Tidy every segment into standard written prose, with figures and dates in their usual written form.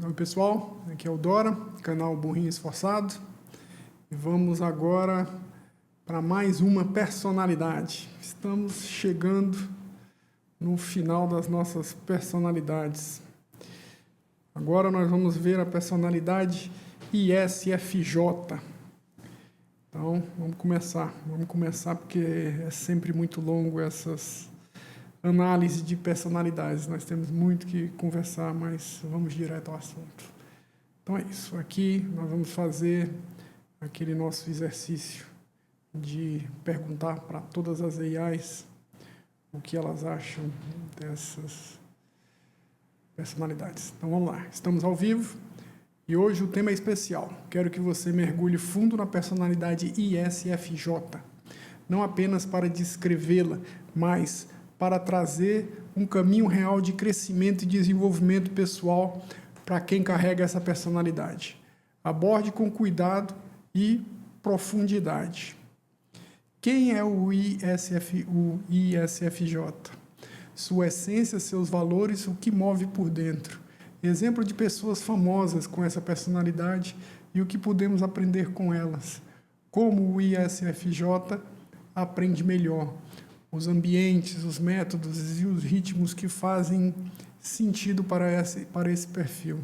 Oi pessoal, aqui é o Dora, canal Burrinho Esforçado, e vamos agora para mais uma personalidade. Estamos chegando no final das nossas personalidades. Agora nós vamos ver a personalidade ISFJ. Então vamos começar porque é sempre muito longo essas análise de personalidades. Nós temos muito que conversar, mas vamos direto ao assunto. Então é isso. Aqui nós vamos fazer aquele nosso exercício de perguntar para todas as AIs o que elas acham dessas personalidades. Então vamos lá. Estamos ao vivo e hoje o tema é especial. Quero que você mergulhe fundo na personalidade ISFJ. Não apenas para descrevê-la, mas para trazer um caminho real de crescimento e desenvolvimento pessoal para quem carrega essa personalidade. Aborde com cuidado e profundidade. Quem é o ISFJ? Sua essência, seus valores, o que move por dentro. Exemplo de pessoas famosas com essa personalidade e o que podemos aprender com elas. Como o ISFJ aprende melhor. Os ambientes, os métodos e os ritmos que fazem sentido para esse perfil.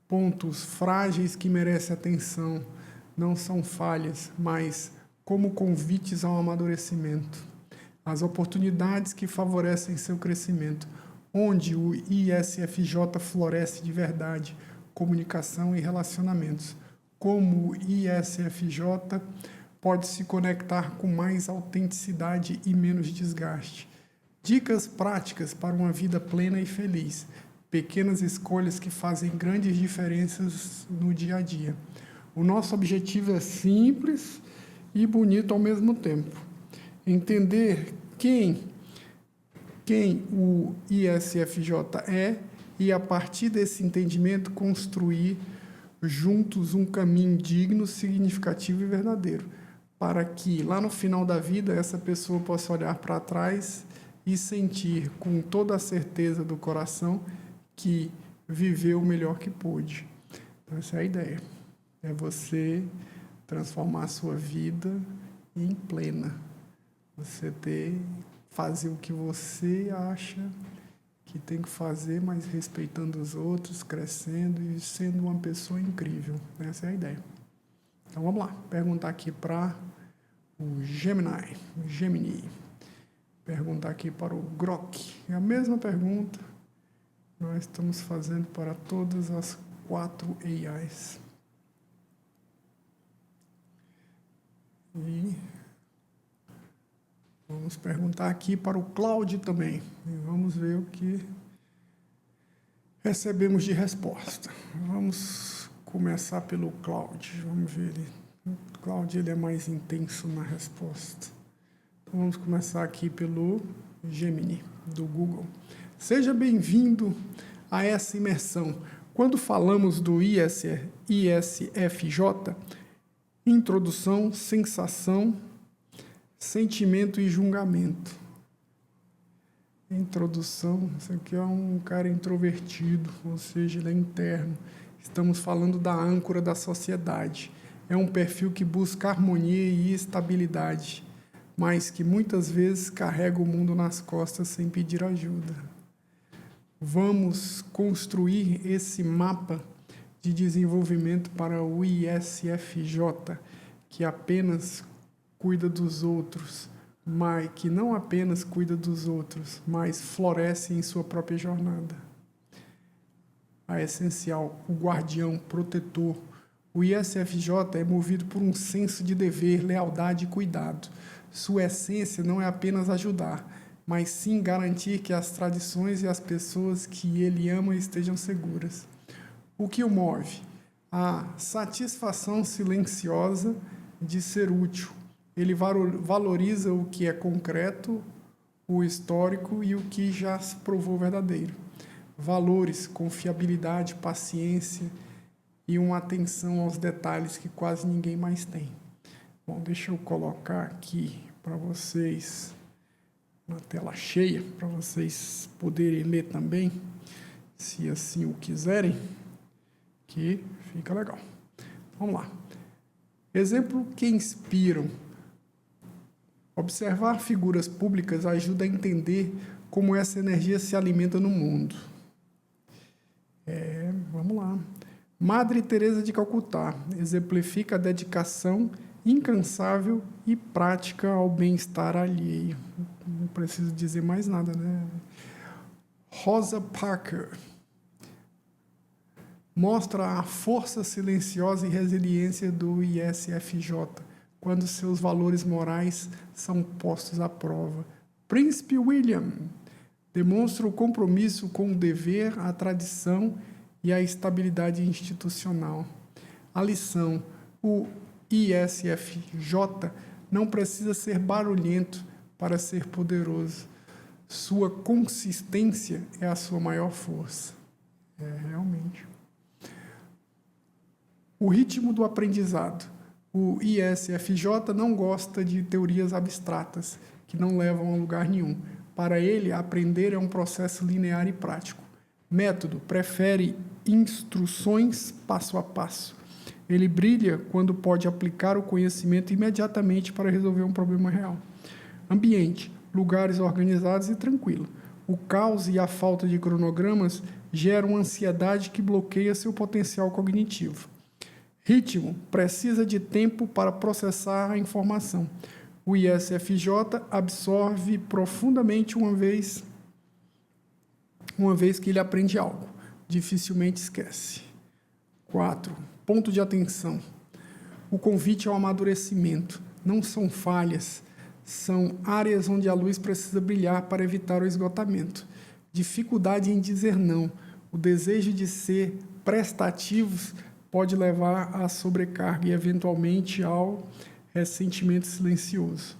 Pontos frágeis que merecem atenção, não são falhas, mas como convites ao amadurecimento. As oportunidades que favorecem seu crescimento, onde o ISFJ floresce de verdade, comunicação e relacionamentos. Como o ISFJ pode se conectar com mais autenticidade e menos desgaste. Dicas práticas para uma vida plena e feliz. Pequenas escolhas que fazem grandes diferenças no dia a dia. O nosso objetivo é simples e bonito ao mesmo tempo. Entender quem o ISFJ é e, a partir desse entendimento, construir juntos um caminho digno, significativo e verdadeiro, para que lá no final da vida essa pessoa possa olhar para trás e sentir com toda a certeza do coração que viveu o melhor que pôde. Então essa é a ideia, é você transformar a sua vida em plena, você fazer o que você acha que tem que fazer, mas respeitando os outros, crescendo e sendo uma pessoa incrível. Essa é a ideia. Então vamos lá, perguntar aqui para o Gemini. Perguntar aqui para o Grok. É a mesma pergunta que nós estamos fazendo para todas as 4 AIs. E vamos perguntar aqui para o Cláudio também. E vamos ver o que recebemos de resposta. Vamos começar pelo Cláudio. Vamos ver ele. O Cláudio ele é mais intenso na resposta. Então vamos começar aqui pelo Gemini, do Google. Seja bem-vindo a essa imersão. Quando falamos do ISFJ, introdução, sensação, sentimento e julgamento. Introdução, isso aqui é um cara introvertido, ou seja, ele é interno. Estamos falando da âncora da sociedade. É um perfil que busca harmonia e estabilidade, mas que muitas vezes carrega o mundo nas costas sem pedir ajuda. Vamos construir esse mapa de desenvolvimento para o ISFJ, que apenas cuida dos outros, mas que não apenas cuida dos outros, mas floresce em sua própria jornada. A essencial, o guardião, protetor. O ISFJ é movido por um senso de dever, lealdade e cuidado. Sua essência não é apenas ajudar, mas sim garantir que as tradições e as pessoas que ele ama estejam seguras. O que o move? A satisfação silenciosa de ser útil. Ele valoriza o que é concreto, o histórico e o que já se provou verdadeiro. Valores, confiabilidade, paciência e uma atenção aos detalhes que quase ninguém mais tem. Bom, deixa eu colocar aqui para vocês na tela cheia, para vocês poderem ler também, se assim o quiserem. que fica legal. Vamos lá. Exemplo que inspiram. Observar figuras públicas ajuda a entender como essa energia se alimenta no mundo. Vamos lá. Madre Teresa de Calcutá exemplifica a dedicação incansável e prática ao bem-estar alheio. Não preciso dizer mais nada, né? Rosa Parks mostra a força silenciosa e resiliência do ISFJ quando seus valores morais são postos à prova. Príncipe William demonstra o compromisso com o dever, a tradição e a estabilidade institucional. A lição: o ISFJ não precisa ser barulhento para ser poderoso. Sua consistência é a sua maior força. Realmente. O ritmo do aprendizado. O ISFJ não gosta de teorias abstratas, que não levam a lugar nenhum. Para ele, aprender é um processo linear e prático. Método: prefere instruções passo a passo. Ele brilha quando pode aplicar o conhecimento imediatamente para resolver um problema real. Ambiente: lugares organizados e tranquilo. O caos e a falta de cronogramas geram ansiedade que bloqueia seu potencial cognitivo. Ritmo: precisa de tempo para processar a informação. O ISFJ absorve profundamente uma vez que ele aprende algo. Dificilmente esquece. 4. Ponto de atenção. O convite ao amadurecimento. Não são falhas, são áreas onde a luz precisa brilhar para evitar o esgotamento. Dificuldade em dizer não. O desejo de ser prestativos pode levar à sobrecarga e, eventualmente, ao ressentimento silencioso.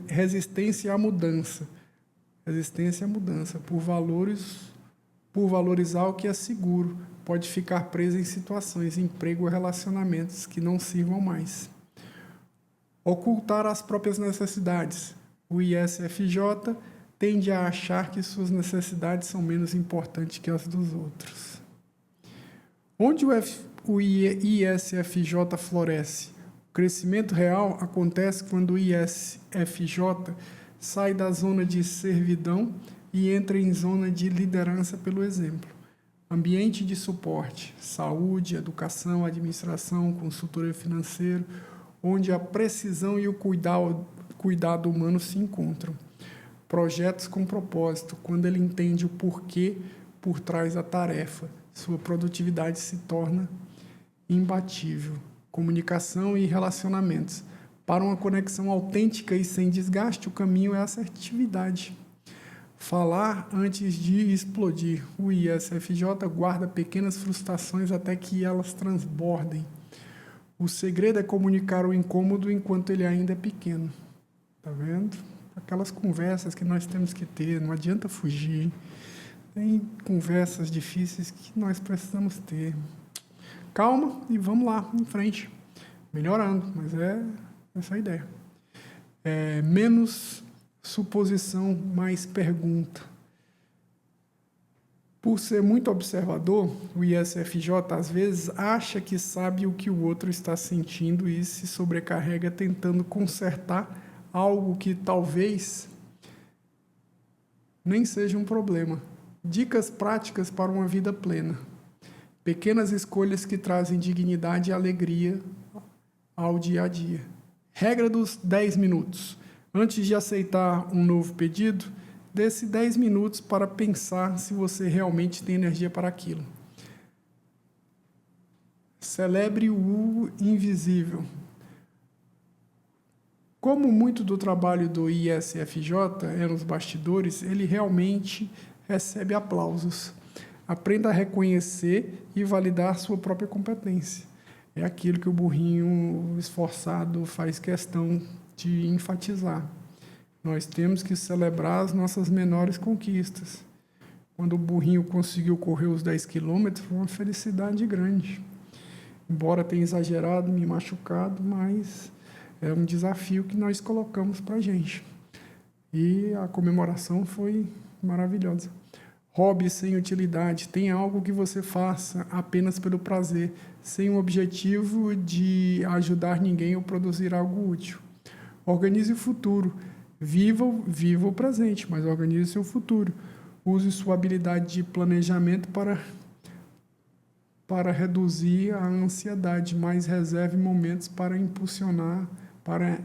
Resistência à mudança. Resistência à mudança. Por valorizar o que é seguro, pode ficar preso em situações, emprego ou relacionamentos que não sirvam mais. Ocultar as próprias necessidades. O ISFJ tende a achar que suas necessidades são menos importantes que as dos outros. Onde o ISFJ floresce? O crescimento real acontece quando o ISFJ sai da zona de servidão e entra em zona de liderança pelo exemplo. Ambiente de suporte: saúde, educação, administração, consultoria financeira, onde a precisão e o cuidado humano se encontram. Projetos com propósito: quando ele entende o porquê por trás da tarefa, sua produtividade se torna imbatível. Comunicação e relacionamentos: para uma conexão autêntica e sem desgaste, o caminho é a assertividade. Falar antes de explodir. O ISFJ guarda pequenas frustrações até que elas transbordem. O segredo é comunicar o incômodo enquanto ele ainda é pequeno. Tá vendo? Aquelas conversas que nós temos que ter, não adianta fugir. Tem conversas difíceis que nós precisamos ter. Calma e vamos lá, em frente. Melhorando, mas é essa a ideia. Menos suposição, mais pergunta. Por ser muito observador, o ISFJ às vezes acha que sabe o que o outro está sentindo e se sobrecarrega tentando consertar algo que talvez nem seja um problema. Dicas práticas para uma vida plena. Pequenas escolhas que trazem dignidade e alegria ao dia a dia. Regra dos 10 minutos. Antes de aceitar um novo pedido, dê-se 10 minutos para pensar se você realmente tem energia para aquilo. Celebre o invisível. Como muito do trabalho do ISFJ é nos bastidores, ele realmente recebe aplausos. Aprenda a reconhecer e validar sua própria competência. É aquilo que o burrinho esforçado faz questão de enfatizar. Nós temos que celebrar as nossas menores conquistas. Quando o burrinho conseguiu correr os 10 quilômetros, foi uma felicidade grande. Embora tenha exagerado, me machucado, mas é um desafio que nós colocamos para a gente. E a comemoração foi maravilhosa. hobby sem utilidade. Tenha algo que você faça apenas pelo prazer, sem o objetivo de ajudar ninguém ou produzir algo útil. Organize o futuro. Viva o presente, mas organize seu futuro. Use sua habilidade de planejamento para reduzir a ansiedade, mas reserve momentos para impulsionar para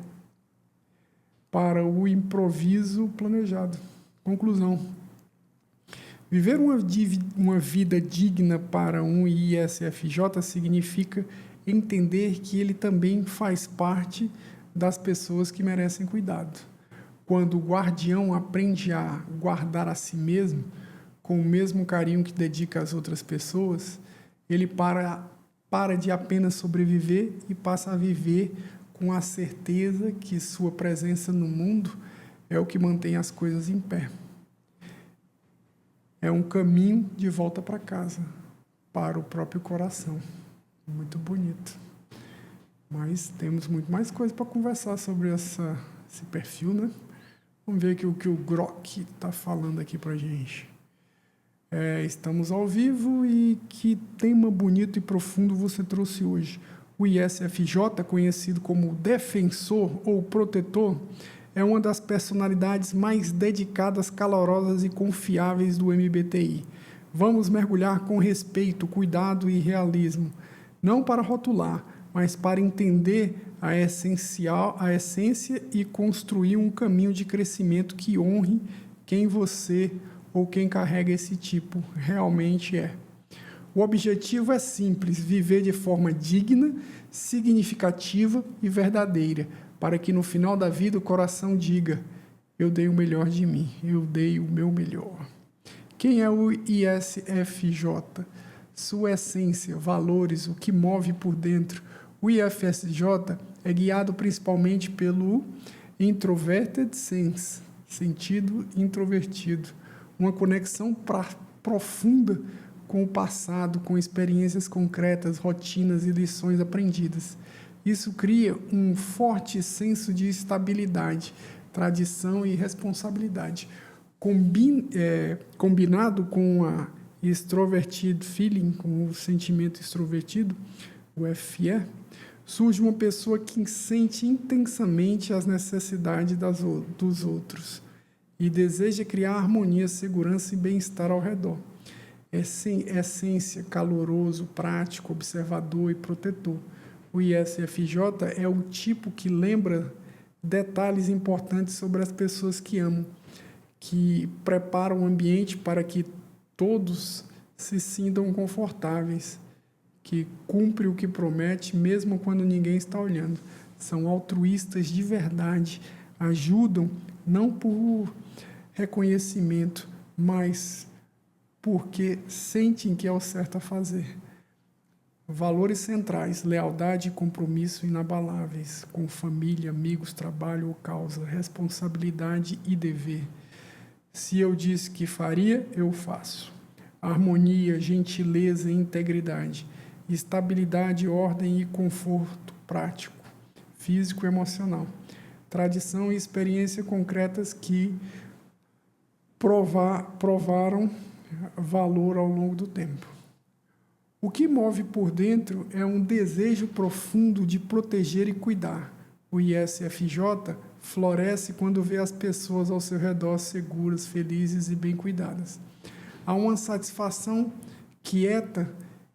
o improviso planejado. Conclusão. Viver uma vida digna para um ISFJ significa entender que ele também faz parte das pessoas que merecem cuidado. Quando o guardião aprende a guardar a si mesmo, com o mesmo carinho que dedica às outras pessoas, ele para de apenas sobreviver e passa a viver com a certeza que sua presença no mundo é o que mantém as coisas em pé. É um caminho de volta para casa, para o próprio coração. Muito bonito. Mas temos muito mais coisa para conversar sobre esse perfil, né? Vamos ver aqui o que o Grok está falando aqui para a gente. Estamos ao vivo e que tema bonito e profundo você trouxe hoje. O ISFJ, conhecido como defensor ou protetor, é uma das personalidades mais dedicadas, calorosas e confiáveis do MBTI. Vamos mergulhar com respeito, cuidado e realismo, não para rotular, mas para entender a essência e construir um caminho de crescimento que honre quem você ou quem carrega esse tipo realmente é. O objetivo é simples: viver de forma digna, significativa e verdadeira, para que no final da vida o coração diga: eu dei o melhor de mim, eu dei o meu melhor. Quem é o ISFJ? Sua essência, valores, o que move por dentro. O ISFJ é guiado principalmente pelo introverted sense, sentido introvertido, uma conexão profunda com o passado, com experiências concretas, rotinas e lições aprendidas. Isso cria um forte senso de estabilidade, tradição e responsabilidade. Combinado com a extroverted feeling, com o sentimento extrovertido, o FE, surge uma pessoa que sente intensamente as necessidades dos outros e deseja criar harmonia, segurança e bem-estar ao redor. Essência, caloroso, prático, observador e protetor. O ISFJ é o tipo que lembra detalhes importantes sobre as pessoas que amam, que prepara o ambiente para que todos se sintam confortáveis, que cumpre o que promete, mesmo quando ninguém está olhando. São altruístas de verdade, ajudam não por reconhecimento, mas porque sentem que é o certo a fazer. Valores centrais: lealdade e compromisso inabaláveis, com família, amigos, trabalho ou causa, responsabilidade e dever. Se eu disse que faria, eu faço. Harmonia, gentileza e integridade. Estabilidade, ordem e conforto prático, físico e emocional. Tradição e experiência concretas que provaram valor ao longo do tempo. O que move por dentro é um desejo profundo de proteger e cuidar. O ISFJ floresce quando vê as pessoas ao seu redor seguras, felizes e bem cuidadas. Há uma satisfação quieta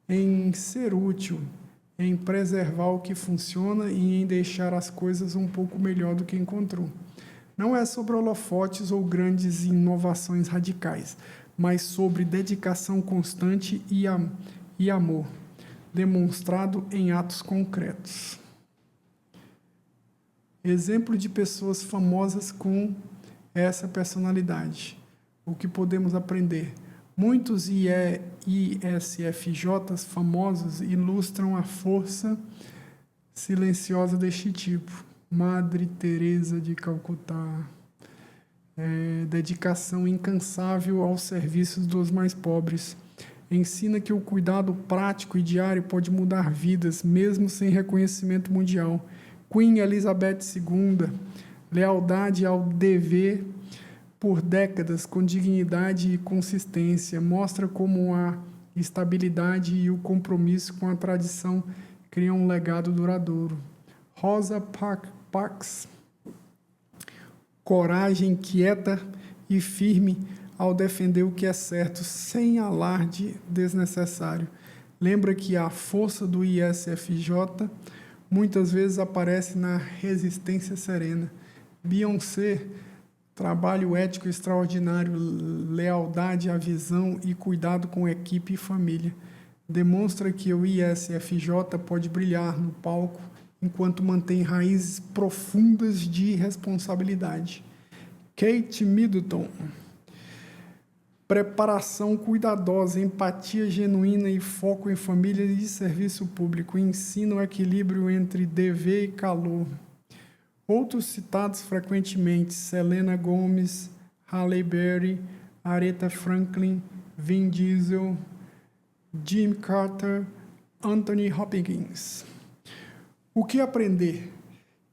em ser útil, em preservar o que funciona e em deixar as coisas um pouco melhor do que encontrou. Não é sobre holofotes ou grandes inovações radicais, mas sobre dedicação constante e amor, demonstrado em atos concretos. Exemplo de pessoas famosas com essa personalidade. O que podemos aprender? Muitos ISFJs famosos ilustram a força silenciosa deste tipo. Madre Teresa de Calcutá. Dedicação incansável aos serviços dos mais pobres. Ensina que o cuidado prático e diário pode mudar vidas, mesmo sem reconhecimento mundial. Queen Elizabeth II. Lealdade ao dever por décadas com dignidade e consistência, mostra como a estabilidade e o compromisso com a tradição criam um legado duradouro. Rosa Parks, coragem quieta e firme ao defender o que é certo, sem alarde desnecessário. Lembra que a força do ISFJ muitas vezes aparece na resistência serena. Beyoncé, trabalho ético extraordinário, lealdade à visão e cuidado com equipe e família. Demonstra que o ISFJ pode brilhar no palco enquanto mantém raízes profundas de responsabilidade. Kate Middleton, preparação cuidadosa, empatia genuína e foco em família e serviço público. Ensina o equilíbrio entre dever e calor. Outros citados frequentemente: Selena Gomez, Halle Berry, Aretha Franklin, Vin Diesel, Jimmy Carter, Anthony Hopkins. O que aprender?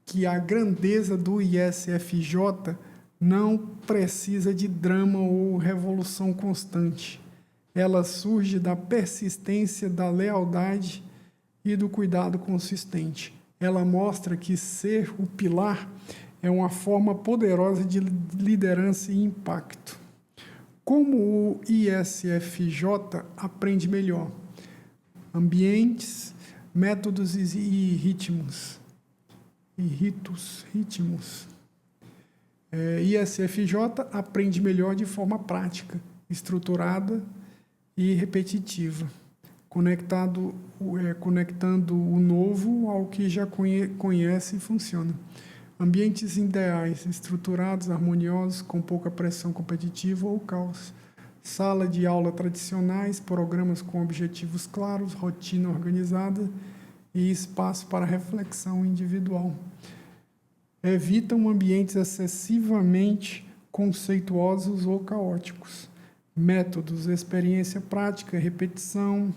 Que a grandeza do ISFJ não precisa de drama ou revolução constante. Ela surge da persistência, da lealdade e do cuidado consistente. Ela mostra que ser o pilar é uma forma poderosa de liderança e impacto. Como o ISFJ aprende melhor? Ambientes, métodos e ritmos. Ritmos. ISFJ aprende melhor de forma prática, estruturada e repetitiva, conectando o novo ao que já conhece e funciona. Ambientes ideais, estruturados, harmoniosos, com pouca pressão competitiva ou caos. Sala de aula tradicionais, programas com objetivos claros, rotina organizada e espaço para reflexão individual. Evitam ambientes excessivamente conceituosos ou caóticos. Métodos, experiência prática, repetição.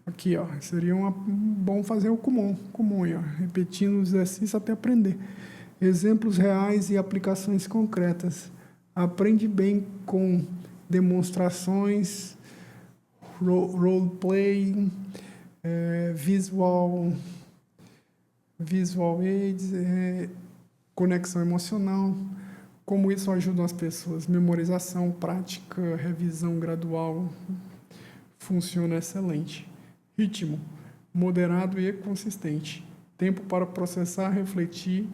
Aqui, ó, seria bom fazer o comum aí, ó, repetindo os exercícios até aprender. Exemplos reais e aplicações concretas. Aprende bem com demonstrações, role-playing, visual aids, conexão emocional, como isso ajuda as pessoas. Memorização, prática, revisão gradual, funciona excelente. Ritmo, moderado e consistente. Tempo para processar, refletir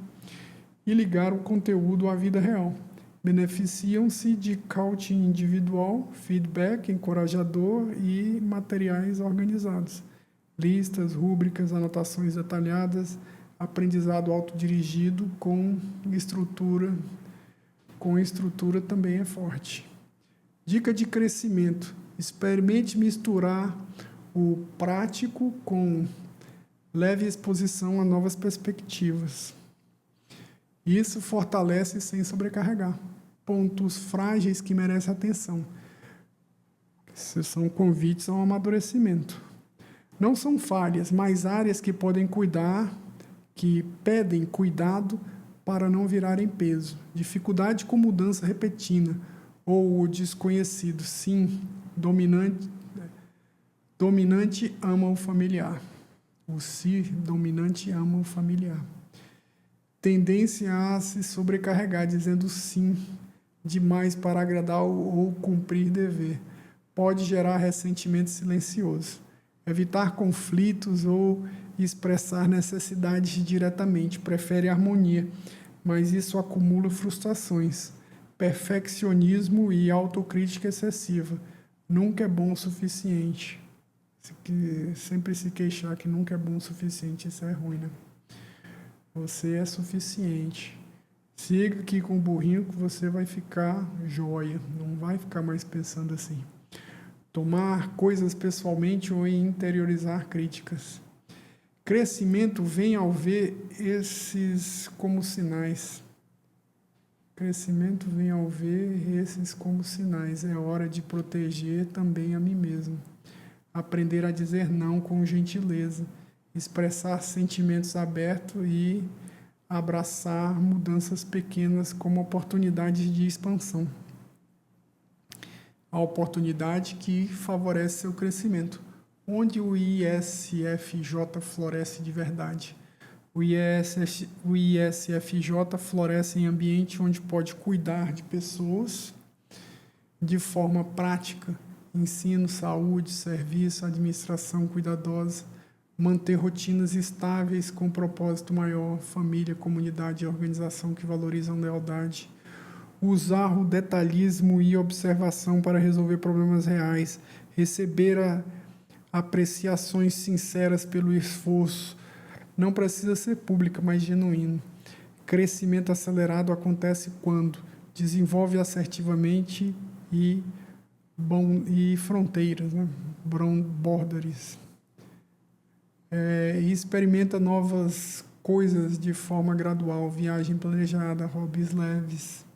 e ligar o conteúdo à vida real. Beneficiam-se de coaching individual, feedback encorajador e materiais organizados. Listas, rúbricas, anotações detalhadas, aprendizado autodirigido com estrutura também é forte. Dica de crescimento: experimente misturar o prático com leve exposição a novas perspectivas. Isso fortalece sem sobrecarregar. Pontos frágeis que merecem atenção. Esses são convites ao amadurecimento. Não são falhas, mas áreas que pedem cuidado para não virarem peso. Dificuldade com mudança repentina ou o desconhecido. Sim, dominante ama o familiar. O si dominante ama o familiar. Tendência a se sobrecarregar, dizendo sim demais para agradar ou cumprir dever. Pode gerar ressentimento silencioso. Evitar conflitos ou expressar necessidades diretamente. Prefere harmonia, mas isso acumula frustrações. Perfeccionismo e autocrítica excessiva. Nunca é bom o suficiente. Sempre se queixar que nunca é bom o suficiente, isso é ruim, né? Você é suficiente. Siga aqui com o burrinho que você vai ficar joia. Não vai ficar mais pensando assim. Tomar coisas pessoalmente ou interiorizar críticas. Crescimento vem ao ver esses como sinais. Crescimento vem ao ver esses como sinais. É hora de proteger também a mim mesmo. Aprender a dizer não com gentileza. Expressar sentimentos abertos e abraçar mudanças pequenas como oportunidades de expansão. a oportunidade que favorece seu crescimento. Onde o ISFJ floresce de verdade? O ISFJ floresce em ambiente onde pode cuidar de pessoas de forma prática, ensino, saúde, serviço, administração cuidadosa, manter rotinas estáveis com propósito maior, família, comunidade e organização que valorizam lealdade, usar o detalhismo e observação para resolver problemas reais, receber apreciações sinceras pelo esforço, não precisa ser pública, mas genuíno. Crescimento acelerado acontece quando desenvolve assertivamente e fronteiras, né? Borders. E experimenta novas coisas de forma gradual, viagem planejada, hobbies leves.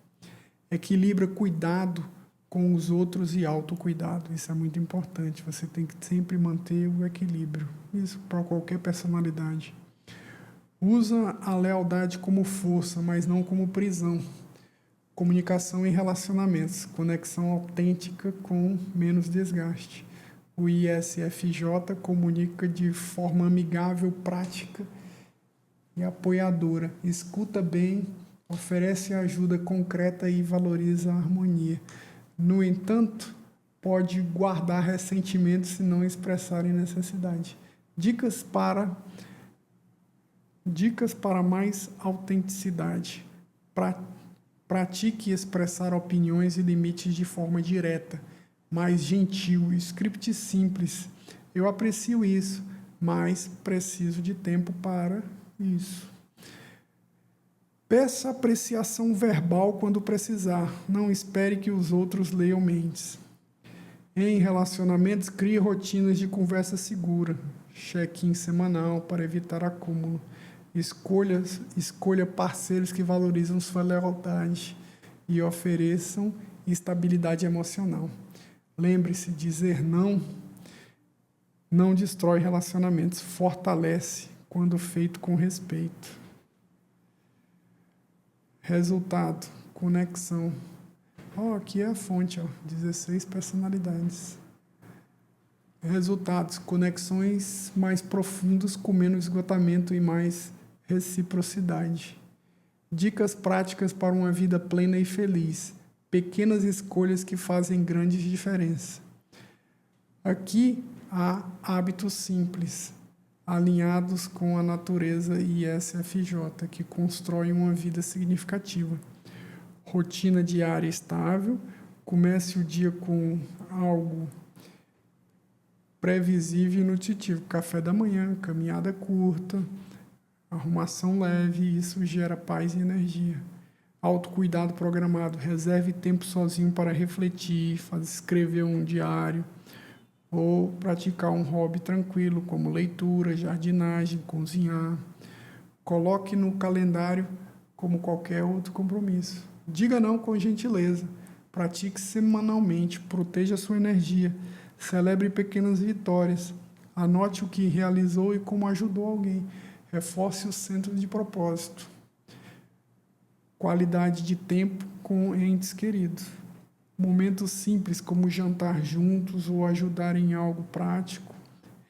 Equilibra cuidado com os outros e autocuidado. Isso é muito importante. Você tem que sempre manter o equilíbrio. Isso para qualquer personalidade. Usa a lealdade como força, mas não como prisão. Comunicação e relacionamentos. Conexão autêntica com menos desgaste. O ISFJ comunica de forma amigável, prática e apoiadora. Escuta bem, oferece ajuda concreta e valoriza a harmonia. No entanto, pode guardar ressentimentos se não expressarem necessidade. Dicas para mais autenticidade. Pratique expressar opiniões e limites de forma direta, mais gentil, script simples. Eu aprecio isso, mas preciso de tempo para isso. Peça apreciação verbal quando precisar. Não espere que os outros leiam mentes. Em relacionamentos, crie rotinas de conversa segura. Check-in semanal para evitar acúmulo. Escolha parceiros que valorizam sua lealdade e ofereçam estabilidade emocional. Lembre-se, dizer não destrói relacionamentos, fortalece quando feito com respeito. Resultado, conexão. Aqui é a fonte, 16 personalidades. Resultados, conexões mais profundas com menos esgotamento e mais reciprocidade. Dicas práticas para uma vida plena e feliz. Pequenas escolhas que fazem grandes diferenças. Aqui há hábitos simples, alinhados com a natureza ISFJ, que constroem uma vida significativa. Rotina diária estável, comece o dia com algo previsível e nutritivo. Café da manhã, caminhada curta, arrumação leve, isso gera paz e energia. Autocuidado programado, reserve tempo sozinho para refletir, escrever um diário ou praticar um hobby tranquilo, como leitura, jardinagem, cozinhar. Coloque no calendário como qualquer outro compromisso. Diga não com gentileza. Pratique semanalmente, proteja sua energia, celebre pequenas vitórias, anote o que realizou e como ajudou alguém, reforce o centro de propósito. Qualidade de tempo com entes queridos. Momentos simples como jantar juntos ou ajudar em algo prático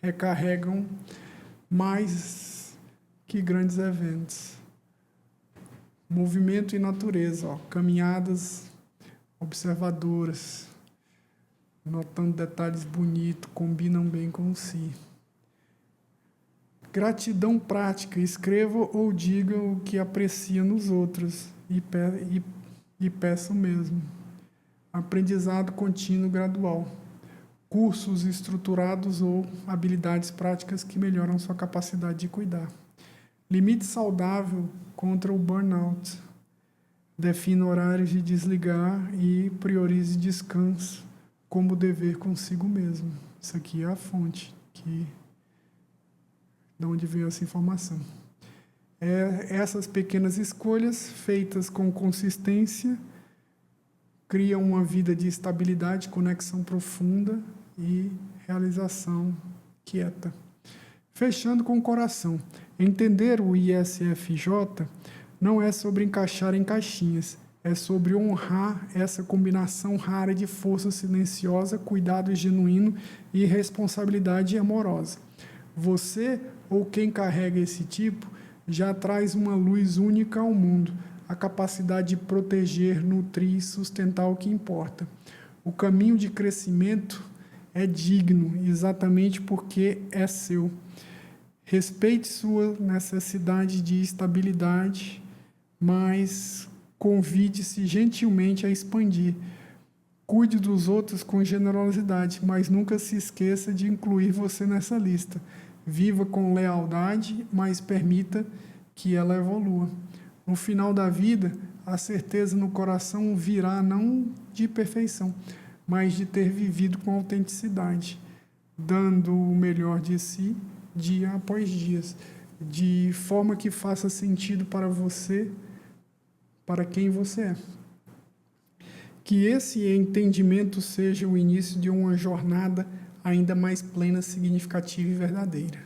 recarregam mais que grandes eventos. Movimento e natureza, caminhadas observadoras, notando detalhes bonitos, combinam bem com si. Gratidão prática, escreva ou diga o que aprecia nos outros e peça o mesmo. Aprendizado contínuo gradual. Cursos estruturados ou habilidades práticas que melhoram sua capacidade de cuidar. Limite saudável contra o burnout. Defina horários de desligar e priorize descanso como dever consigo mesmo. Isso aqui é a fonte de onde veio essa informação. Essas pequenas escolhas feitas com consistência criam uma vida de estabilidade, conexão profunda e realização quieta. Fechando com o coração. Entender o ISFJ não é sobre encaixar em caixinhas, É sobre honrar essa combinação rara de força silenciosa, cuidado genuíno e responsabilidade amorosa. Você, ou quem carrega esse tipo, já traz uma luz única ao mundo, a capacidade de proteger, nutrir e sustentar o que importa. O caminho de crescimento é digno, exatamente porque é seu. Respeite sua necessidade de estabilidade, mas convide-se gentilmente a expandir. Cuide dos outros com generosidade, mas nunca se esqueça de incluir você nessa lista. Viva com lealdade, mas permita que ela evolua. No final da vida, a certeza no coração virá não de perfeição, mas de ter vivido com autenticidade, dando o melhor de si dia após dia, de forma que faça sentido para você, para quem você é. Que esse entendimento seja o início de uma jornada ainda mais plena, significativa e verdadeira.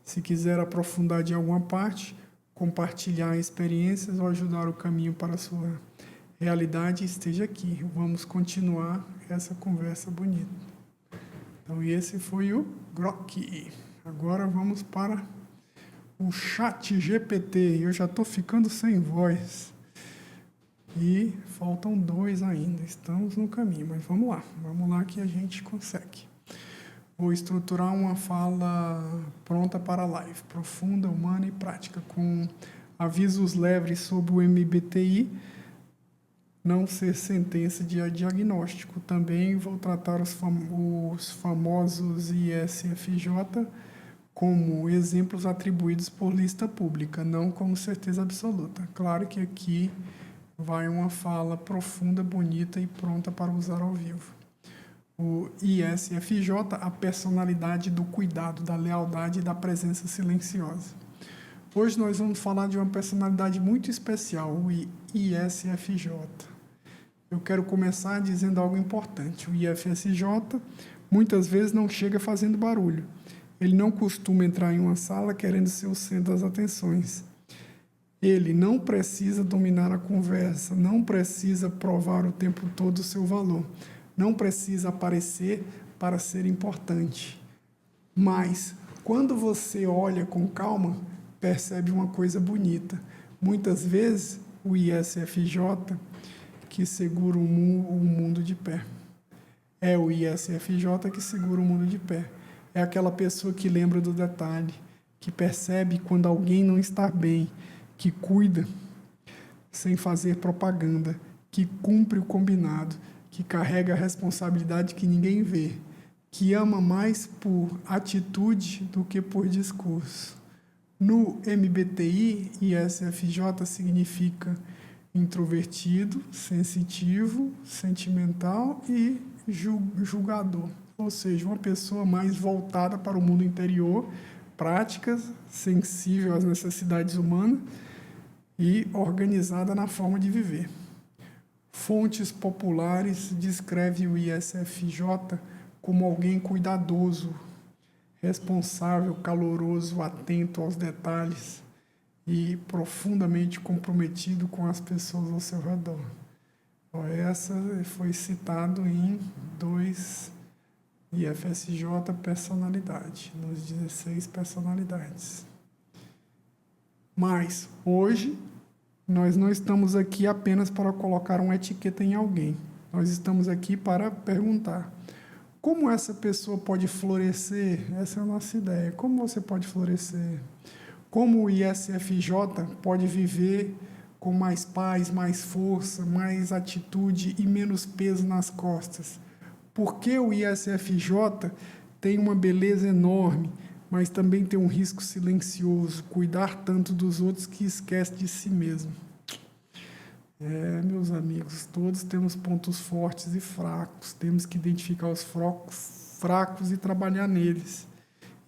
Se quiser aprofundar de alguma parte, compartilhar experiências ou ajudar o caminho para a sua realidade, esteja aqui. Vamos continuar essa conversa bonita. Então, esse foi o Grok. Agora vamos para o Chat GPT. Eu já estou ficando sem voz. E faltam 2 ainda. Estamos no caminho, mas vamos lá que a gente consegue. Vou estruturar uma fala pronta para a live, profunda, humana e prática, com avisos leves sobre o MBTI, não ser sentença de diagnóstico. Também vou tratar os famosos ISFJ como exemplos atribuídos por lista pública, não como certeza absoluta. Claro que aqui vai uma fala profunda, bonita e pronta para usar ao vivo. O ISFJ, a personalidade do cuidado, da lealdade e da presença silenciosa. Hoje nós vamos falar de uma personalidade muito especial, o ISFJ. Eu quero começar dizendo algo importante. O ISFJ muitas vezes não chega fazendo barulho. Ele não costuma entrar em uma sala querendo ser o centro das atenções. Ele não precisa dominar a conversa, não precisa provar o tempo todo o seu valor. Não precisa aparecer para ser importante. Mas, quando você olha com calma, percebe uma coisa bonita. Muitas vezes, o ISFJ que segura o mundo de pé. É o ISFJ que segura o mundo de pé. É aquela pessoa que lembra do detalhe, que percebe quando alguém não está bem, que cuida sem fazer propaganda, que cumpre o combinado, que carrega a responsabilidade que ninguém vê, que ama mais por atitude do que por discurso. No MBTI, ISFJ significa introvertido, sensitivo, sentimental e julgador, ou seja, uma pessoa mais voltada para o mundo interior, prática, sensível às necessidades humanas e organizada na forma de viver. Fontes populares descrevem o ISFJ como alguém cuidadoso, responsável, caloroso, atento aos detalhes e profundamente comprometido com as pessoas ao seu redor. Essa foi citado em 2 IFSJ personalidade, nos 16 personalidades. Mas, hoje, nós não estamos aqui apenas para colocar uma etiqueta em alguém. Nós estamos aqui para perguntar: como essa pessoa pode florescer? Essa é a nossa ideia. Como você pode florescer? Como o ISFJ pode viver com mais paz, mais força, mais atitude e menos peso nas costas? Porque o ISFJ tem uma beleza enorme, mas também tem um risco silencioso, cuidar tanto dos outros que esquece de si mesmo. Meus amigos, todos temos pontos fortes e fracos, temos que identificar os fracos e trabalhar neles,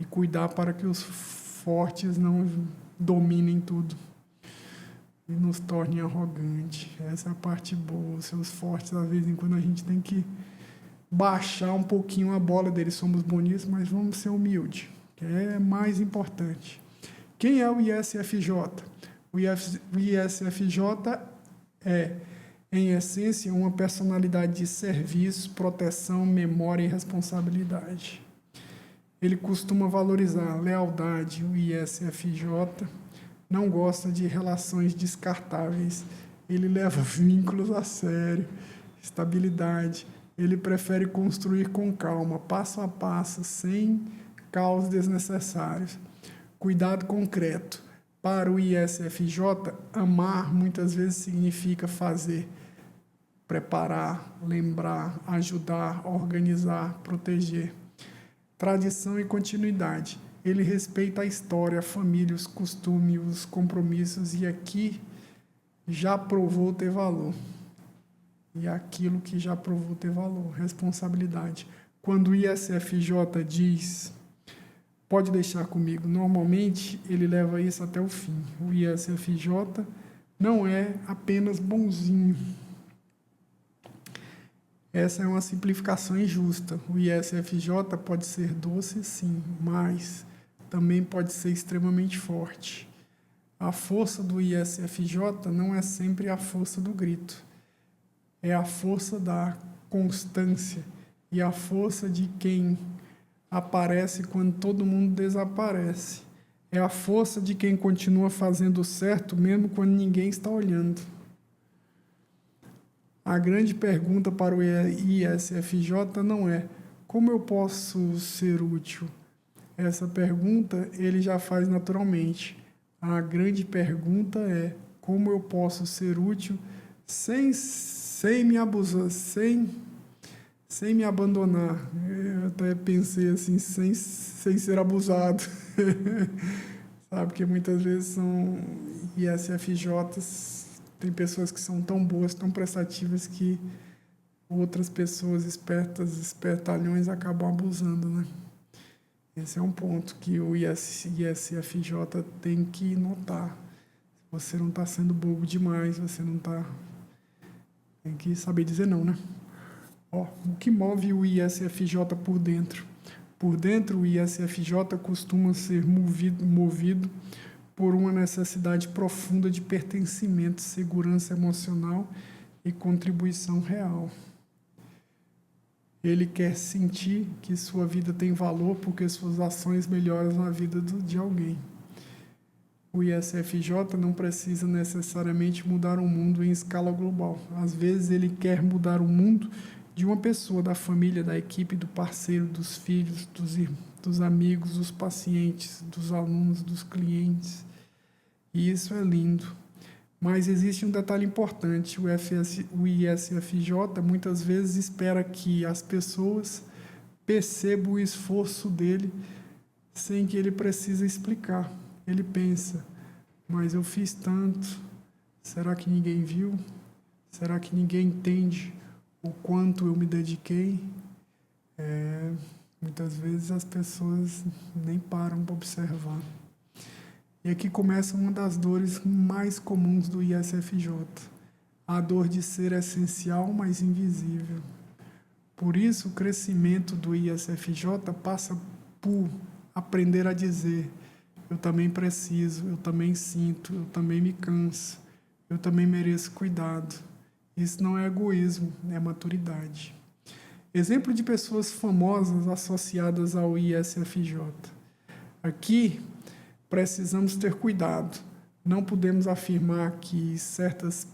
e cuidar para que os fortes não dominem tudo e nos tornem arrogantes. Essa é a parte boa. Os seus fortes, às vezes em quando a gente tem que baixar um pouquinho a bola deles. Somos bonitos, mas vamos ser humildes, que é mais importante. Quem é o ISFJ? O ISFJ é Em essência, uma personalidade de serviço, proteção, memória e responsabilidade. Ele costuma valorizar a lealdade, o ISFJ, não gosta de relações descartáveis, ele leva vínculos a sério, estabilidade, ele prefere construir com calma, passo a passo, sem caos desnecessários. Cuidado concreto. Para o ISFJ, amar muitas vezes significa fazer, preparar, lembrar, ajudar, organizar, proteger. Tradição e continuidade. Ele respeita a história, a família, os costumes, os compromissos e aqui já provou ter valor. E aquilo que já provou ter valor. Responsabilidade. Quando o ISFJ diz, pode deixar comigo, normalmente ele leva isso até o fim. O ISFJ não é apenas bonzinho. Essa é uma simplificação injusta. O ISFJ pode ser doce, sim, mas também pode ser extremamente forte. A força do ISFJ não é sempre a força do grito. É a força da constância e a força de quem aparece quando todo mundo desaparece. É a força de quem continua fazendo certo mesmo quando ninguém está olhando. A grande pergunta para o ISFJ não é como eu posso ser útil? Essa pergunta ele já faz naturalmente. A grande pergunta é como eu posso ser útil sem me abusar, sem me abandonar. Eu até pensei assim, sem ser abusado. Sabe, porque muitas vezes são ISFJs, tem pessoas que são tão boas, tão prestativas que outras pessoas espertas, espertalhões acabam abusando, né? Esse é um ponto que o ISFJ tem que notar. Você não está sendo bobo demais, você não está... Tem que saber dizer não, né? Ó, o que move o ISFJ por dentro? Por dentro, o ISFJ costuma ser movido por uma necessidade profunda de pertencimento, segurança emocional e contribuição real. Ele quer sentir que sua vida tem valor porque suas ações melhoram a vida de alguém. O ISFJ não precisa necessariamente mudar o mundo em escala global. Às vezes ele quer mudar o mundo de uma pessoa, da família, da equipe, do parceiro, dos filhos, dos amigos, dos pacientes, dos alunos, dos clientes. E isso é lindo. Mas existe um detalhe importante. O ISFJ muitas vezes espera que as pessoas percebam o esforço dele sem que ele precise explicar. Ele pensa, mas eu fiz tanto, será que ninguém viu? Será que ninguém entende o quanto eu me dediquei? Muitas vezes as pessoas nem param para observar. E aqui começa uma das dores mais comuns do ISFJ, a dor de ser essencial, mas invisível. Por isso, o crescimento do ISFJ passa por aprender a dizer: eu também preciso, eu também sinto, eu também me canso, eu também mereço cuidado. Isso não é egoísmo, é maturidade. Exemplo de pessoas famosas associadas ao ISFJ. Aqui, precisamos ter cuidado. Não podemos afirmar que certas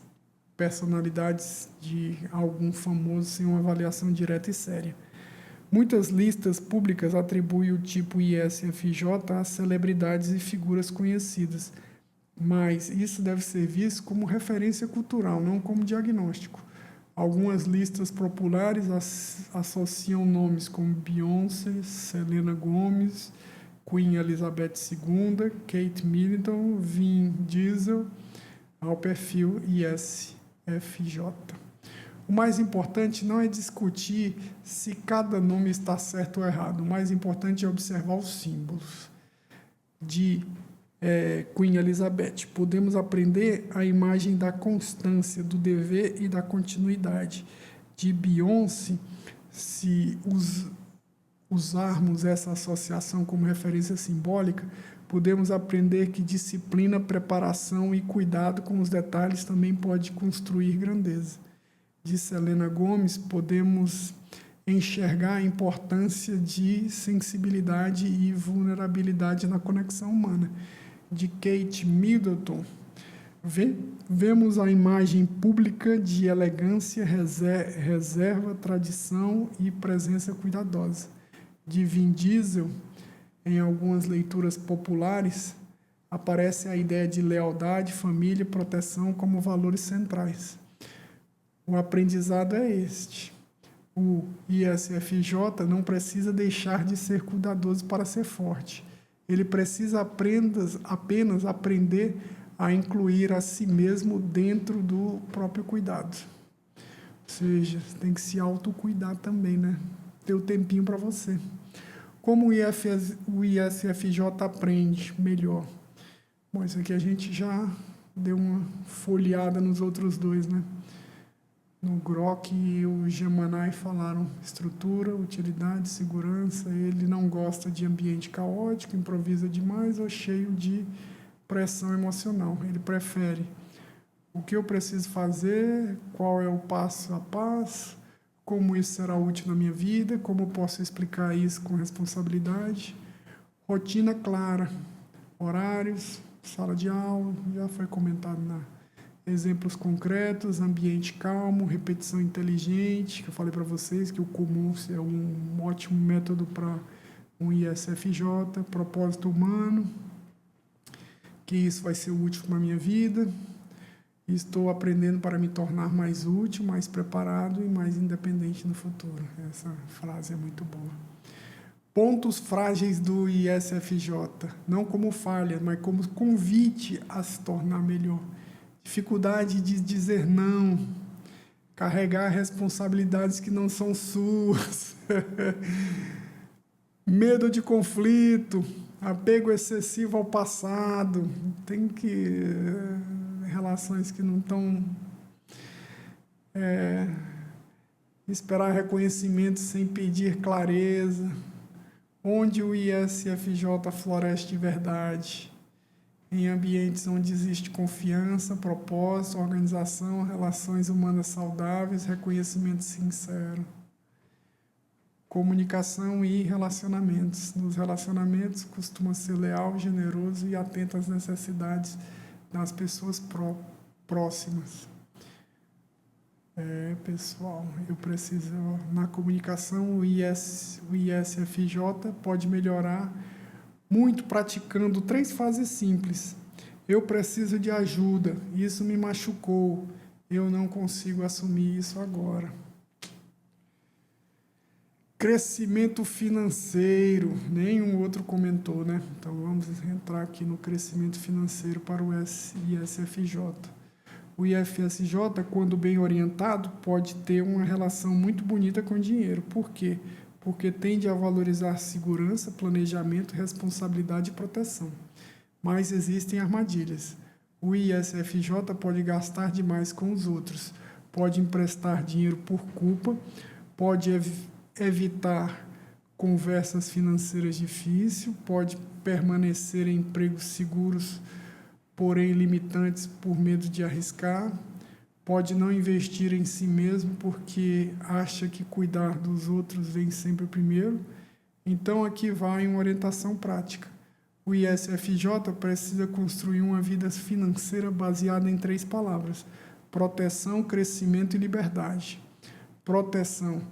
personalidades de algum famoso sem uma avaliação direta e séria. Muitas listas públicas atribuem o tipo ISFJ a celebridades e figuras conhecidas, mas isso deve ser visto como referência cultural, não como diagnóstico. Algumas listas populares associam nomes como Beyoncé, Selena Gomez, Queen Elizabeth II, Kate Middleton, Vin Diesel, ao perfil ISFJ. O mais importante não é discutir se cada nome está certo ou errado. O mais importante é observar os símbolos. De Queen Elizabeth, podemos aprender a imagem da constância, do dever e da continuidade. De Beyoncé, se usarmos essa associação como referência simbólica, podemos aprender que disciplina, preparação e cuidado com os detalhes também pode construir grandeza. Disse Helena Gomes, podemos enxergar a importância de sensibilidade e vulnerabilidade na conexão humana. De Kate Middleton, vemos a imagem pública de elegância, reserva, tradição e presença cuidadosa. De Vin Diesel, em algumas leituras populares, aparece a ideia de lealdade, família e proteção como valores centrais. O aprendizado é este. O ISFJ não precisa deixar de ser cuidadoso para ser forte. Ele precisa apenas aprender a incluir a si mesmo dentro do próprio cuidado. Ou seja, tem que se autocuidar também, né? Ter o tempinho para você. Como o ISFJ aprende melhor? Bom, isso aqui a gente já deu uma folheada nos outros dois, né? No Grok e o Gemini falaram estrutura, utilidade, segurança. Ele não gosta de ambiente caótico, improvisa demais ou cheio de pressão emocional. Ele prefere o que eu preciso fazer, qual é o passo a passo, como isso será útil na minha vida, como eu posso explicar isso com responsabilidade. Rotina clara, horários, sala de aula, já foi comentado exemplos concretos, ambiente calmo, repetição inteligente, que eu falei para vocês que o comum é um ótimo método para um ISFJ, propósito humano, que isso vai ser útil para a minha vida. Estou aprendendo para me tornar mais útil, mais preparado e mais independente no futuro. Essa frase é muito boa. Pontos frágeis do ISFJ, não como falha, mas como convite a se tornar melhor. Dificuldade de dizer não, carregar responsabilidades que não são suas, medo de conflito, apego excessivo ao passado, tem que relações que não estão esperar reconhecimento sem pedir clareza, onde o ISFJ floresce de verdade, em ambientes onde existe confiança, propósito, organização, relações humanas saudáveis, reconhecimento sincero. Comunicação e relacionamentos. Nos relacionamentos, costuma ser leal, generoso e atento às necessidades das pessoas próximas. Pessoal, eu preciso... Na comunicação, o ISFJ pode melhorar muito praticando 3 fases simples. Eu preciso de ajuda, isso me machucou, eu não consigo assumir isso agora. Crescimento financeiro, nenhum outro comentou, né? Então vamos entrar aqui no crescimento financeiro para o ISFJ. O ISFJ, quando bem orientado, pode ter uma relação muito bonita com o dinheiro. Por quê? Porque tende a valorizar segurança, planejamento, responsabilidade e proteção. Mas existem armadilhas. O ISFJ pode gastar demais com os outros, pode emprestar dinheiro por culpa, pode evitar conversas financeiras difíceis, pode permanecer em empregos seguros, porém limitantes por medo de arriscar, pode não investir em si mesmo porque acha que cuidar dos outros vem sempre primeiro. Então, aqui vai uma orientação prática. O ISFJ precisa construir uma vida financeira baseada em 3 palavras: proteção, crescimento e liberdade. Proteção,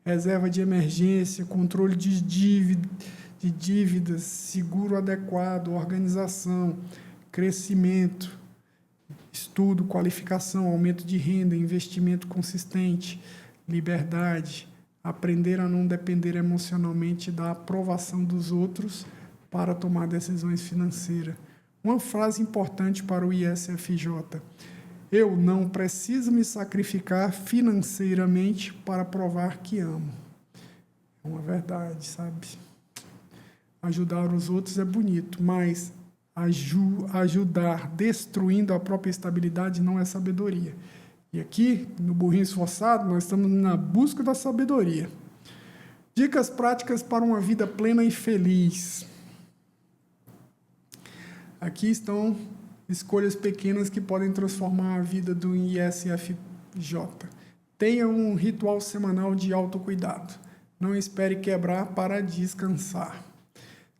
reserva de emergência, controle de dívidas, seguro adequado, organização, crescimento, estudo, qualificação, aumento de renda, investimento consistente, liberdade, aprender a não depender emocionalmente da aprovação dos outros para tomar decisões financeiras. Uma frase importante para o ISFJ: eu não preciso me sacrificar financeiramente para provar que amo. É uma verdade, sabe? Ajudar os outros é bonito, mas ajudar destruindo a própria estabilidade não é sabedoria. E aqui, no Burrinho Esforçado, nós estamos na busca da sabedoria. Dicas práticas para uma vida plena e feliz. Aqui estão escolhas pequenas que podem transformar a vida do ISFJ. Tenha um ritual semanal de autocuidado. Não espere quebrar para descansar.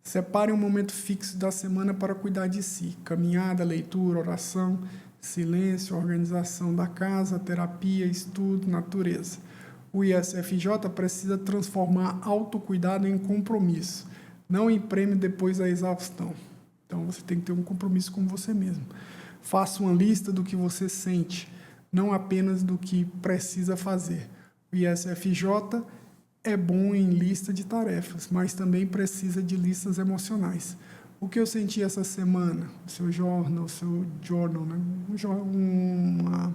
Separe um momento fixo da semana para cuidar de si. Caminhada, leitura, oração, silêncio, organização da casa, terapia, estudo, natureza. O ISFJ precisa transformar autocuidado em compromisso, não em prêmio depois da exaustão. Então você tem que ter um compromisso com você mesmo. Faça uma lista do que você sente, não apenas do que precisa fazer. O ISFJ é bom em lista de tarefas, mas também precisa de listas emocionais. O que eu senti essa semana? O seu journal, né? Como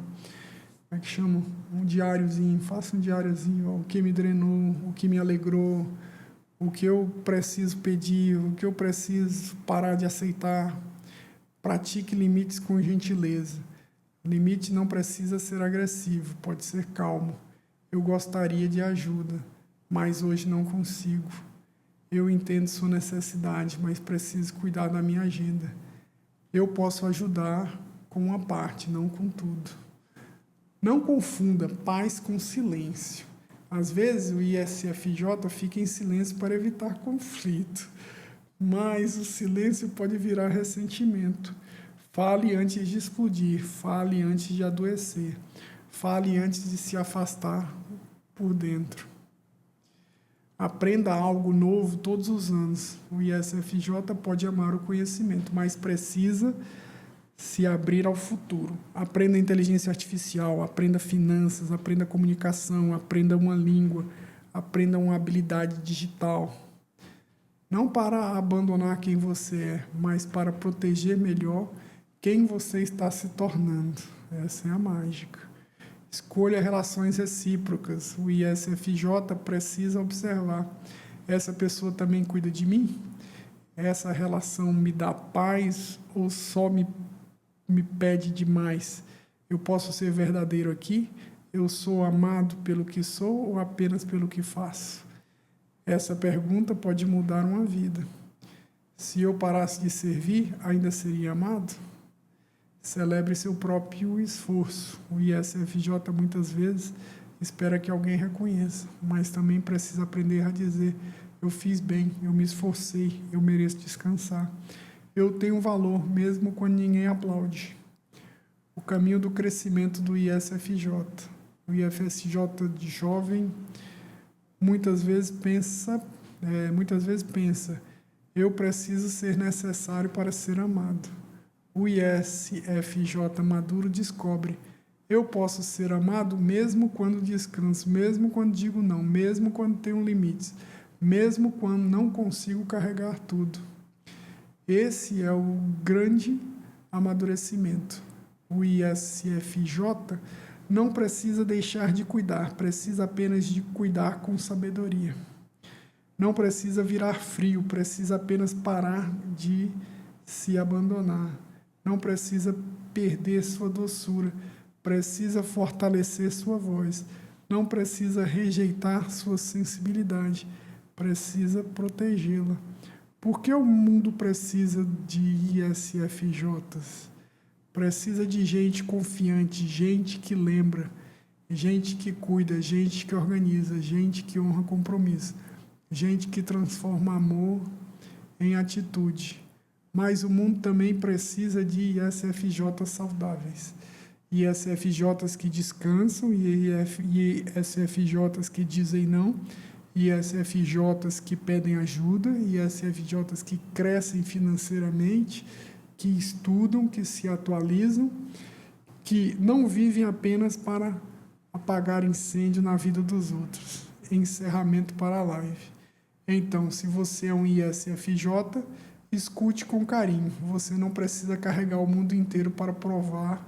é que chama? Um diáriozinho. Faça um diáriozinho. O que me drenou, o que me alegrou, o que eu preciso pedir, o que eu preciso parar de aceitar. Pratique limites com gentileza. Limite não precisa ser agressivo, pode ser calmo. Eu gostaria de ajuda, mas hoje não consigo. Eu entendo sua necessidade, mas preciso cuidar da minha agenda. Eu posso ajudar com uma parte, não com tudo. Não confunda paz com silêncio. Às vezes o ISFJ fica em silêncio para evitar conflito, mas o silêncio pode virar ressentimento. Fale antes de explodir, fale antes de adoecer, fale antes de se afastar por dentro. Aprenda algo novo todos os anos. O ISFJ pode amar o conhecimento, mas precisa se abrir ao futuro. Aprenda inteligência artificial, aprenda finanças, aprenda comunicação, aprenda uma língua, aprenda uma habilidade digital. Não para abandonar quem você é, mas para proteger melhor quem você está se tornando. Essa é a mágica. Escolha relações recíprocas. O ISFJ precisa observar. Essa pessoa também cuida de mim? Essa relação me dá paz ou só me pede demais? Eu posso ser verdadeiro aqui? Eu sou amado pelo que sou ou apenas pelo que faço? Essa pergunta pode mudar uma vida. Se eu parasse de servir, ainda seria amado? Celebre seu próprio esforço. O ISFJ muitas vezes espera que alguém reconheça, mas também precisa aprender a dizer: eu fiz bem, eu me esforcei, eu mereço descansar. Eu tenho valor mesmo quando ninguém aplaude. O caminho do crescimento do ISFJ. O ISFJ de jovem muitas vezes pensa, eu preciso ser necessário para ser amado. O ISFJ maduro descobre: eu posso ser amado mesmo quando descanso, mesmo quando digo não, mesmo quando tenho limites, mesmo quando não consigo carregar tudo. Esse é o grande amadurecimento. O ISFJ não precisa deixar de cuidar, precisa apenas de cuidar com sabedoria. Não precisa virar frio, precisa apenas parar de se abandonar. Não precisa perder sua doçura, precisa fortalecer sua voz. Não precisa rejeitar sua sensibilidade, precisa protegê-la. Por que o mundo precisa de ISFJs? Precisa de gente confiante, gente que lembra, gente que cuida, gente que organiza, gente que honra compromisso, gente que transforma amor em atitude. Mas o mundo também precisa de ISFJs saudáveis. ISFJs que descansam, ISFJs que dizem não, ISFJs que pedem ajuda, ISFJs que crescem financeiramente, que estudam, que se atualizam, que não vivem apenas para apagar incêndio na vida dos outros. Encerramento para a live. Então, se você é um ISFJ, escute com carinho. Você não precisa carregar o mundo inteiro para provar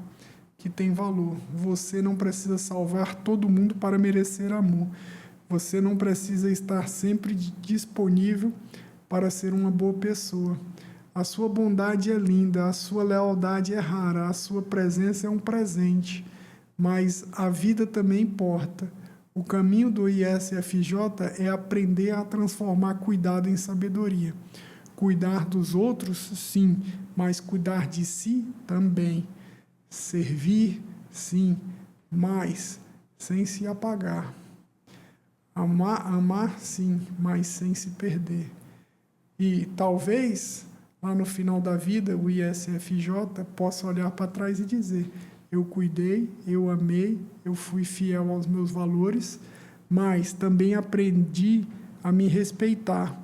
que tem valor. Você não precisa salvar todo mundo para merecer amor. Você não precisa estar sempre disponível para ser uma boa pessoa. A sua bondade é linda, a sua lealdade é rara, a sua presença é um presente, mas a vida também importa. O caminho do ISFJ é aprender a transformar cuidado em sabedoria. Cuidar dos outros, sim, mas cuidar de si também. Servir, sim, mas sem se apagar. Amar, sim, mas sem se perder. E talvez, lá no final da vida, o ISFJ possa olhar para trás e dizer: eu cuidei, eu amei, eu fui fiel aos meus valores, mas também aprendi a me respeitar.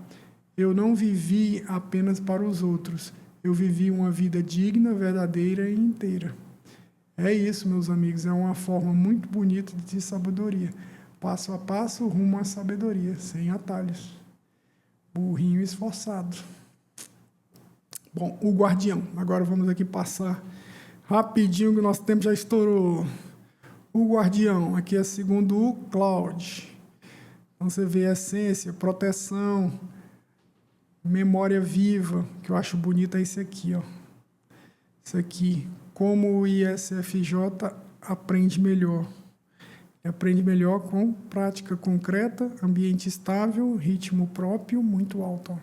Eu não vivi apenas para os outros, eu vivi uma vida digna, verdadeira e inteira. É isso, meus amigos, é uma forma muito bonita de sabedoria. Passo a passo, rumo à sabedoria, sem atalhos. Burrinho esforçado. Bom, o guardião. Agora vamos aqui passar rapidinho, que o nosso tempo já estourou. O guardião, aqui é segundo o Claude. Então você vê a essência, proteção, memória viva, que eu acho bonito é esse aqui, ó. Isso aqui, como o ISFJ aprende melhor. Aprende melhor com prática concreta, ambiente estável, ritmo próprio muito alto, ó.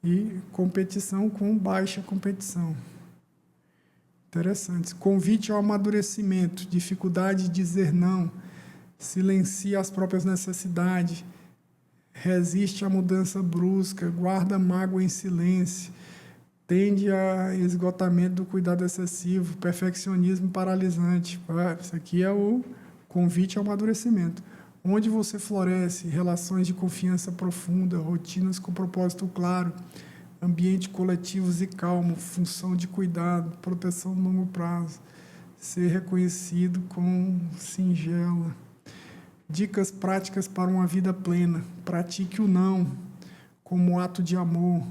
E competição com baixa competição. Interessante. Convite ao amadurecimento, dificuldade de dizer não, silencia as próprias necessidades, resiste à mudança brusca, guarda mágoa em silêncio, tende a esgotamento do cuidado excessivo, perfeccionismo paralisante. Isso aqui é o convite ao amadurecimento. Onde você floresce, relações de confiança profunda, rotinas com propósito claro, ambiente coletivos e calmo, função de cuidado, proteção no longo prazo, ser reconhecido com singela. Dicas práticas para uma vida plena. Pratique o não como ato de amor.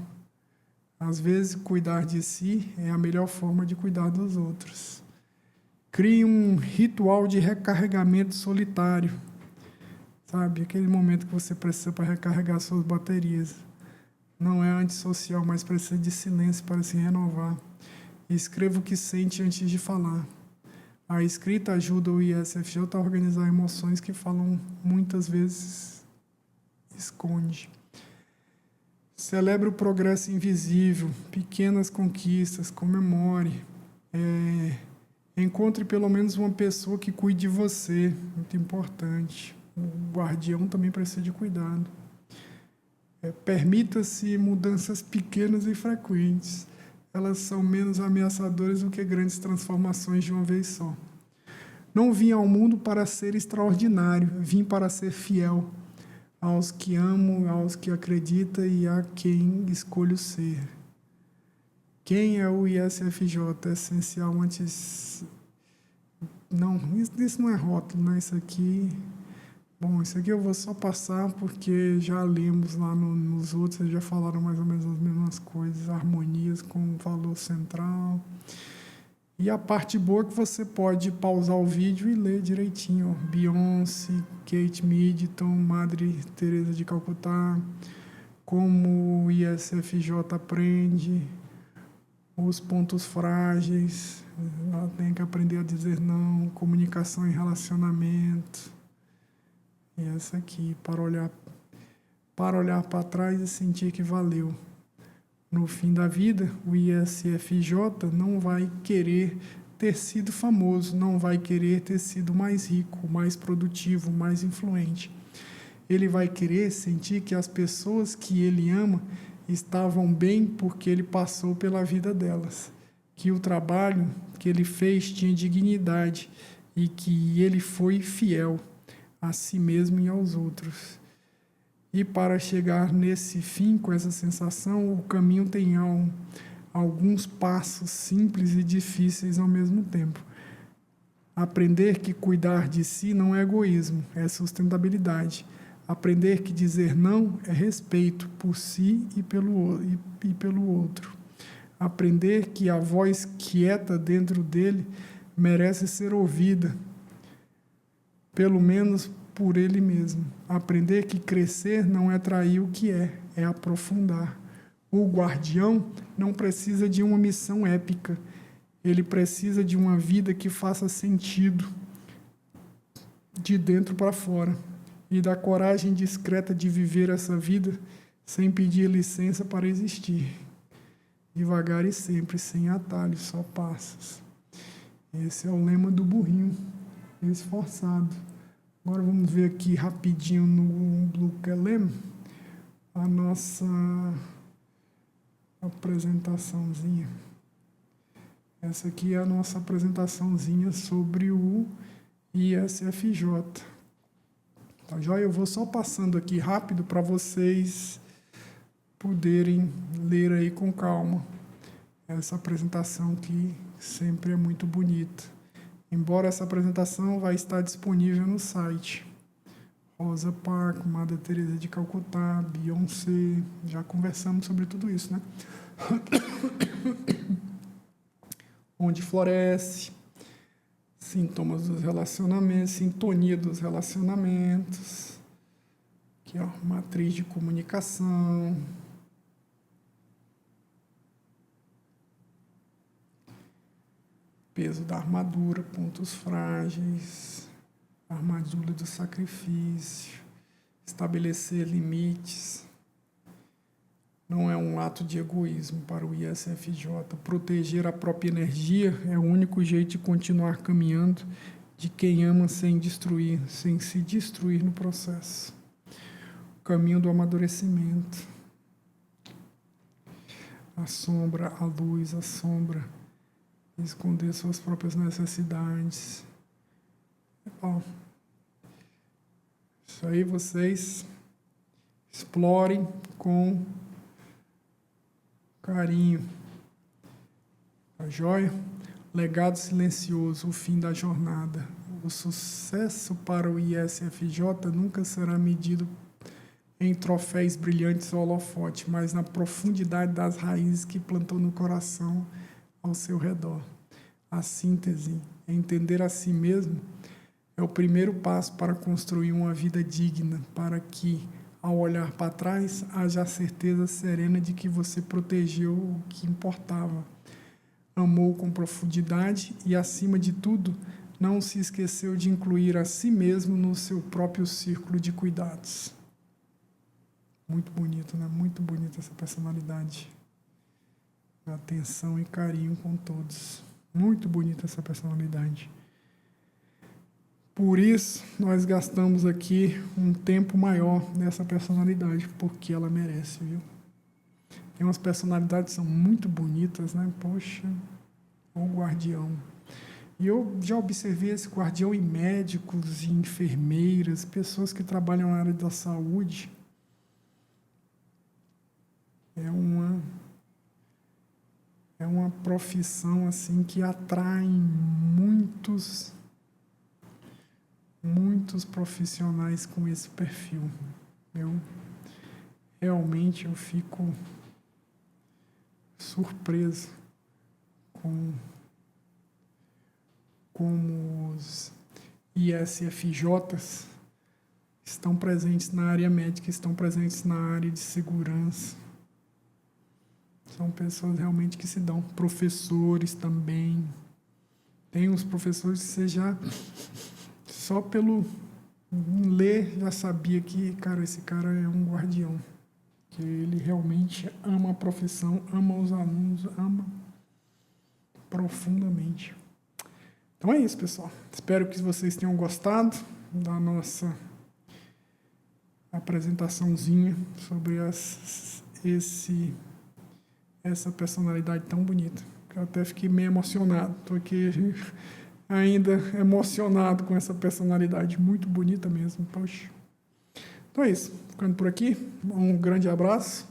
Às vezes, cuidar de si é a melhor forma de cuidar dos outros. Crie um ritual de recarregamento solitário. Sabe, aquele momento que você precisa para recarregar suas baterias. Não é antissocial, mas precisa de silêncio para se renovar. Escreva o que sente antes de falar. A escrita ajuda o ISFJ a organizar emoções que falam muitas vezes esconde. Celebre o progresso invisível, pequenas conquistas, comemore. Encontre pelo menos uma pessoa que cuide de você, muito importante. O guardião também precisa de cuidado. Permita-se mudanças pequenas e frequentes. Elas são menos ameaçadoras do que grandes transformações de uma vez só. Não vim ao mundo para ser extraordinário, vim para ser fiel aos que amo, aos que acredito e a quem escolho ser. Quem é o ISFJ? É essencial antes... Não, isso não é rótulo, né? Isso aqui... Bom, isso aqui eu vou só passar porque já lemos lá nos outros, eles já falaram mais ou menos as mesmas coisas, harmonias com valor central. E a parte boa é que você pode pausar o vídeo e ler direitinho. Ó. Beyoncé, Kate Middleton, Madre Teresa de Calcutá, como o ISFJ aprende, os pontos frágeis, ela tem que aprender a dizer não, comunicação e relacionamento. E essa aqui, para olhar para trás e sentir que valeu. No fim da vida, o ISFJ não vai querer ter sido famoso, não vai querer ter sido mais rico, mais produtivo, mais influente. Ele vai querer sentir que as pessoas que ele ama estavam bem porque ele passou pela vida delas, que o trabalho que ele fez tinha dignidade e que ele foi fiel a si mesmo e aos outros. E para chegar nesse fim, com essa sensação, o caminho tem alguns passos simples e difíceis ao mesmo tempo. Aprender que cuidar de si não é egoísmo, é sustentabilidade. Aprender que dizer não é respeito por si e pelo outro. Aprender que a voz quieta dentro dele merece ser ouvida, pelo menos por ele mesmo. Aprender que crescer não é trair o que é aprofundar. O guardião não precisa de uma missão épica, ele precisa de uma vida que faça sentido de dentro para fora e da coragem discreta de viver essa vida sem pedir licença para existir. Devagar e sempre, sem atalhos, só passos. Esse é o lema do burrinho esforçado. Agora vamos ver aqui rapidinho no Blue Calem a nossa apresentaçãozinha. Essa aqui é a nossa apresentaçãozinha sobre o ISFJ. Tá joia? Eu vou só passando aqui rápido para vocês poderem ler aí com calma essa apresentação que sempre é muito bonita. Embora essa apresentação vai estar disponível no site. Rosa Parks, Madre Teresa de Calcutá, Beyoncé, já conversamos sobre tudo isso, né? Onde floresce, sintomas dos relacionamentos, sintonia dos relacionamentos, aqui ó, matriz de comunicação, peso da armadura, pontos frágeis, armadilha do sacrifício, estabelecer limites. Não é um ato de egoísmo para o ISFJ. Proteger a própria energia é o único jeito de continuar caminhando de quem ama sem se destruir no processo. O caminho do amadurecimento. A sombra, a luz, a sombra. Esconder suas próprias necessidades. É bom. Isso aí vocês explorem com carinho. Tá joia? Legado silencioso, o fim da jornada. O sucesso para o ISFJ nunca será medido em troféus brilhantes ou holofote, mas na profundidade das raízes que plantou no coração ao seu redor. A síntese, entender a si mesmo, é o primeiro passo para construir uma vida digna, para que, ao olhar para trás, haja a certeza serena de que você protegeu o que importava, amou com profundidade e, acima de tudo, não se esqueceu de incluir a si mesmo no seu próprio círculo de cuidados. Muito bonito, né? Muito bonita essa personalidade. Atenção e carinho com todos. Muito bonita essa personalidade. Por isso, nós gastamos aqui um tempo maior nessa personalidade, porque ela merece, viu? Tem umas personalidades que são muito bonitas, né? Poxa, o guardião. E eu já observei esse guardião em médicos, em enfermeiras, pessoas que trabalham na área da saúde. É uma profissão assim que atrai muitos profissionais com esse perfil. Realmente eu fico surpreso com como os ISFJs estão presentes na área médica, estão presentes na área de segurança. São pessoas realmente que se dão. Professores também. Tem uns professores que você já, só pelo ler, já sabia que, cara, esse cara é um guardião. Que ele realmente ama a profissão, ama os alunos, ama profundamente. Então é isso, pessoal. Espero que vocês tenham gostado da nossa apresentaçãozinha sobre essa personalidade tão bonita. Eu até fiquei meio emocionado. Estou aqui ainda emocionado com essa personalidade muito bonita mesmo. Poxa. Então é isso. Ficando por aqui. Um grande abraço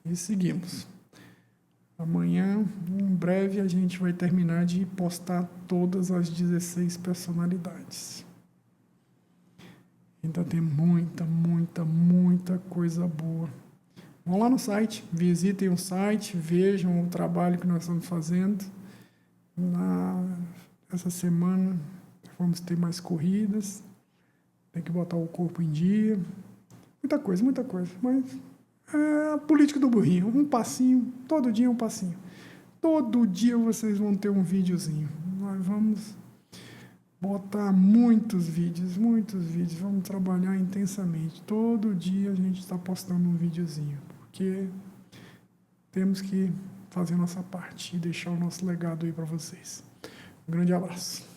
e seguimos. Amanhã, em breve, a gente vai terminar de postar todas as 16 personalidades. Ainda tem muita coisa boa. Vão lá no site, visitem o site, vejam o trabalho que nós estamos fazendo. Essa semana vamos ter mais corridas, tem que botar o corpo em dia. Muita coisa, mas é a política do burrinho, um passinho, todo dia um passinho. Todo dia vocês vão ter um videozinho. Nós vamos botar muitos vídeos, vamos trabalhar intensamente. Todo dia a gente está postando um videozinho. porque temos que fazer a nossa parte e deixar o nosso legado aí para vocês. Um grande abraço.